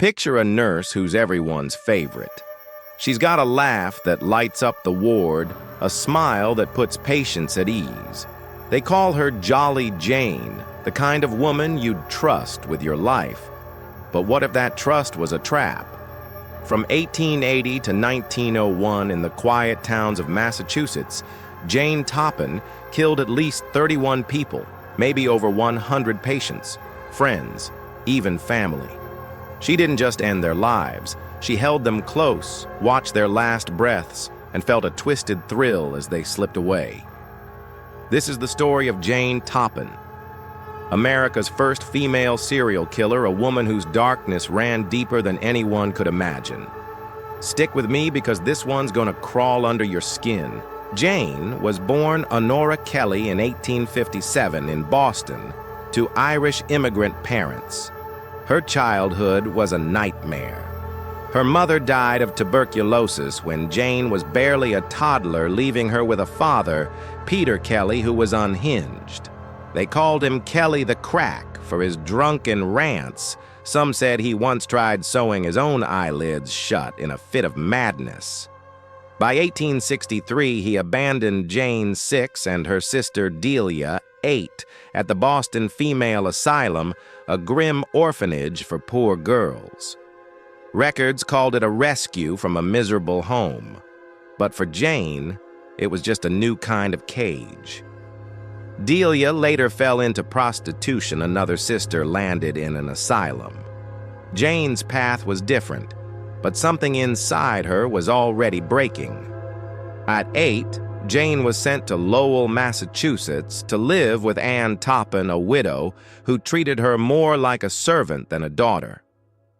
Picture a nurse who's everyone's favorite. She's got a laugh that lights up the ward, a smile that puts patients at ease. They call her Jolly Jane, the kind of woman you'd trust with your life. But what if that trust was a trap? From 1880 to 1901 in the quiet towns of Massachusetts, Jane Toppan killed at least 31 people, maybe over 100 patients, friends, even family. She didn't just end their lives. She held them close, watched their last breaths, and felt a twisted thrill as they slipped away. This is the story of Jane Toppan, America's first female serial killer, a woman whose darkness ran deeper than anyone could imagine. Stick with me because this one's gonna crawl under your skin. Jane was born Honora Kelly in 1857 in Boston to Irish immigrant parents. Her childhood was a nightmare. Her mother died of tuberculosis when Jane was barely a toddler, leaving her with a father, Peter Kelly, who was unhinged. They called him Kelly the Crack for his drunken rants. Some said he once tried sewing his own eyelids shut in a fit of madness. By 1863, he abandoned Jane 6 and her sister Delia 8 at the Boston Female Asylum, a grim orphanage for poor girls. Records called it a rescue from a miserable home. But for Jane, it was just a new kind of cage. Delia later fell into prostitution. Another sister landed in an asylum. Jane's path was different, but something inside her was already breaking. At 8, Jane was sent to Lowell, Massachusetts, to live with Ann Toppan, a widow, who treated her more like a servant than a daughter.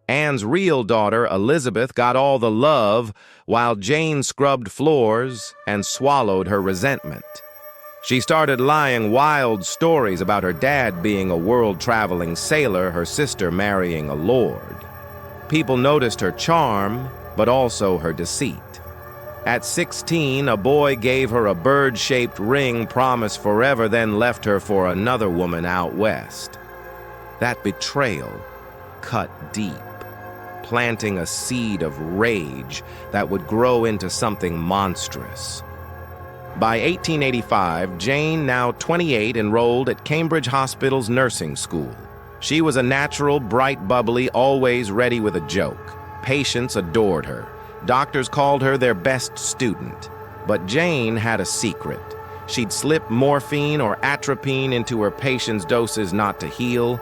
Ann's real daughter, Elizabeth, got all the love, while Jane scrubbed floors and swallowed her resentment. She started lying wild stories about her dad being a world-traveling sailor, her sister marrying a lord. People noticed her charm, but also her deceit. At 16, a boy gave her a bird-shaped ring promised forever, then left her for another woman out west. That betrayal cut deep, planting a seed of rage that would grow into something monstrous. By 1885, Jane, now 28, enrolled at Cambridge Hospital's nursing school. She was a natural, bright, bubbly, always ready with a joke. Patients adored her. Doctors called her their best student. But Jane had a secret. She'd slip morphine or atropine into her patients' doses not to heal,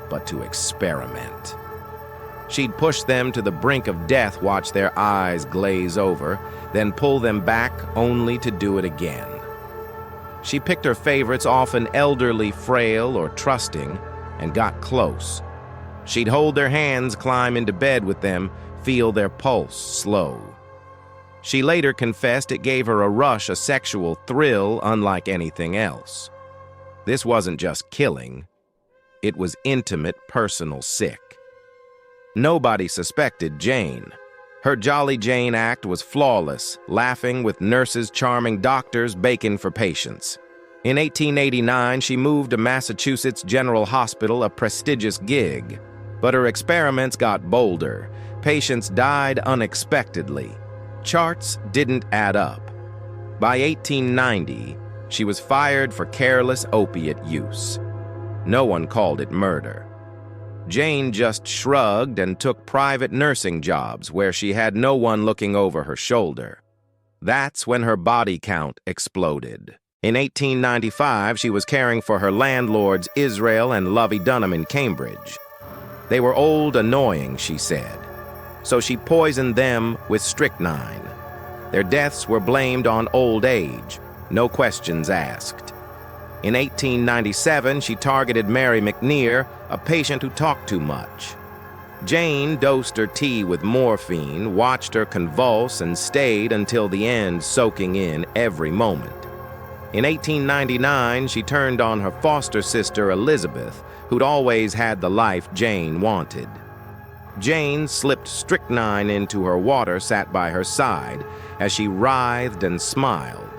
but to experiment. She'd push them to the brink of death, watch their eyes glaze over, then pull them back only to do it again. She picked her favorites, often elderly, frail, or trusting, and got close. She'd hold their hands, climb into bed with them, feel their pulse slow. She later confessed it gave her a rush, a sexual thrill unlike anything else. This wasn't just killing. It was intimate, personal sick. Nobody suspected Jane. Her Jolly Jane act was flawless, laughing with nurses, charming doctors, baking for patients. In 1889, she moved to Massachusetts General Hospital, a prestigious gig. But her experiments got bolder. Patients died unexpectedly. Charts didn't add up. By 1890, she was fired for careless opiate use. No one called it murder. Jane just shrugged and took private nursing jobs where she had no one looking over her shoulder. That's when her body count exploded. In 1895, she was caring for her landlords Israel and Lovey Dunham in Cambridge. They were old, annoying, she said. So she poisoned them with strychnine. Their deaths were blamed on old age, no questions asked. In 1897, she targeted Mary McNear, a patient who talked too much. Jane dosed her tea with morphine, watched her convulse, and stayed until the end, soaking in every moment. In 1899, she turned on her foster sister Elizabeth, who'd always had the life Jane wanted. Jane slipped strychnine into her water, sat by her side, as she writhed and smiled.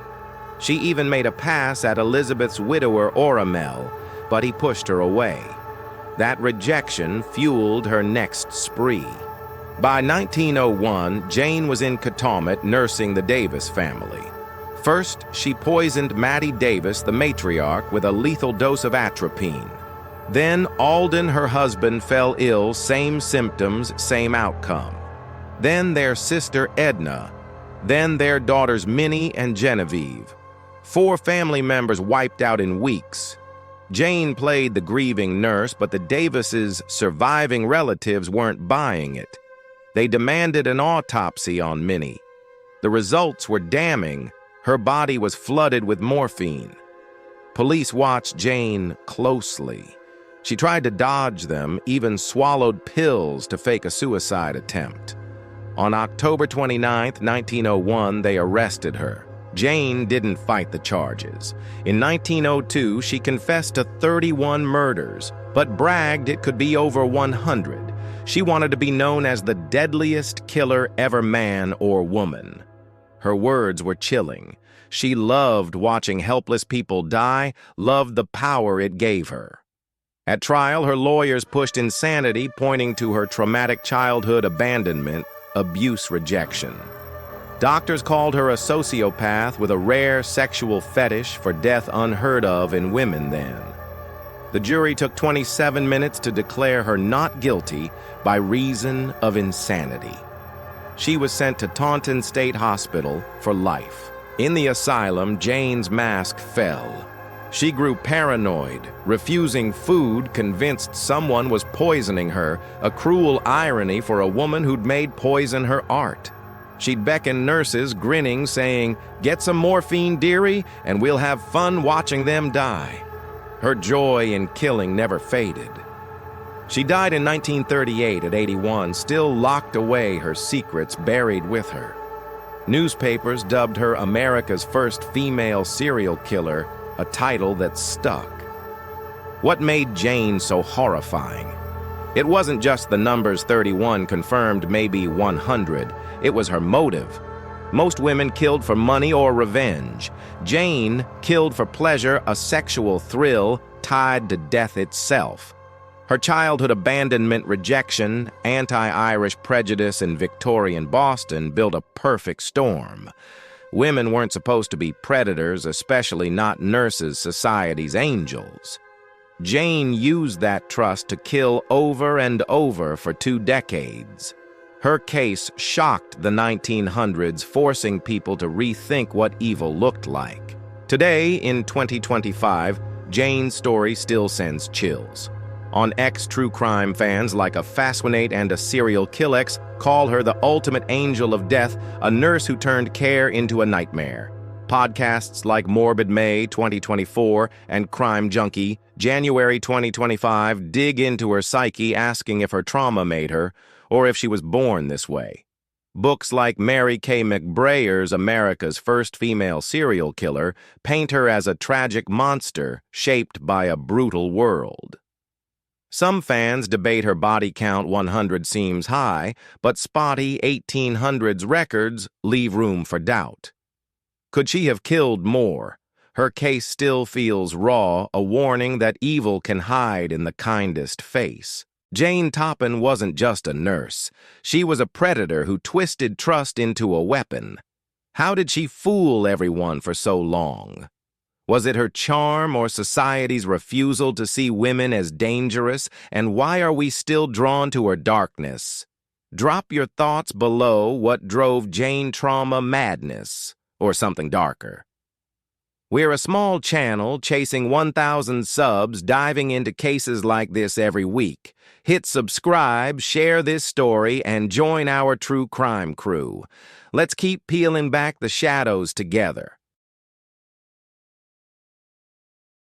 She even made a pass at Elizabeth's widower Oramel, but he pushed her away. That rejection fueled her next spree. By 1901, Jane was in Katomet nursing the Davis family. First, she poisoned Mattie Davis, the matriarch, with a lethal dose of atropine. Then Alden, her husband, fell ill, same symptoms, same outcome. Then their sister Edna. Then their daughters Minnie and Genevieve. 4 family members wiped out in weeks. Jane played the grieving nurse, but the Davises' surviving relatives weren't buying it. They demanded an autopsy on Minnie. The results were damning. Her body was flooded with morphine. Police watched Jane closely. She tried to dodge them, even swallowed pills to fake a suicide attempt. On October 29, 1901, they arrested her. Jane didn't fight the charges. In 1902, she confessed to 31 murders, but bragged it could be over 100. She wanted to be known as the deadliest killer ever, man or woman. Her words were chilling. She loved watching helpless people die, loved the power it gave her. At trial, her lawyers pushed insanity, pointing to her traumatic childhood abandonment, abuse rejection. Doctors called her a sociopath with a rare sexual fetish for death unheard of in women then. The jury took 27 minutes to declare her not guilty by reason of insanity. She was sent to Taunton State Hospital for life. In the asylum, Jane's mask fell. She grew paranoid, refusing food, convinced someone was poisoning her, a cruel irony for a woman who'd made poison her art. She'd beckon nurses, grinning, saying, "Get some morphine, dearie, and we'll have fun watching them die." Her joy in killing never faded. She died in 1938 at 81, still locked away, her secrets buried with her. Newspapers dubbed her America's first female serial killer, a title that stuck. What made Jane so horrifying? It wasn't just the numbers 31 confirmed, maybe 100. It was her motive. Most women killed for money or revenge. Jane killed for pleasure, a sexual thrill tied to death itself. Her childhood abandonment, rejection, anti-Irish prejudice in Victorian Boston built a perfect storm. Women weren't supposed to be predators, especially not nurses, society's angels. Jane used that trust to kill over and over for 2 decades. Her case shocked the 1900s, forcing people to rethink what evil looked like. Today, in 2025, Jane's story still sends chills. On X, true crime fans like a Fascinate and a Serial Killex call her the ultimate angel of death, a nurse who turned care into a nightmare. Podcasts like Morbid May 2024 and Crime Junkie January 2025 dig into her psyche, asking if her trauma made her, or if she was born this way. Books like Mary K. McBrayer's America's First Female Serial Killer paint her as a tragic monster shaped by a brutal world. Some fans debate her body count 100 seems high, but spotty 1800s records leave room for doubt. Could she have killed more? Her case still feels raw, a warning that evil can hide in the kindest face. Jane Toppan wasn't just a nurse. She was a predator who twisted trust into a weapon. How did she fool everyone for so long? Was it her charm or society's refusal to see women as dangerous? And why are we still drawn to her darkness? Drop your thoughts below. What drove Jane trauma madness, or something darker? We're a small channel chasing 1,000 subs, diving into cases like this every week. Hit subscribe, share this story, and join our true crime crew. Let's keep peeling back the shadows together.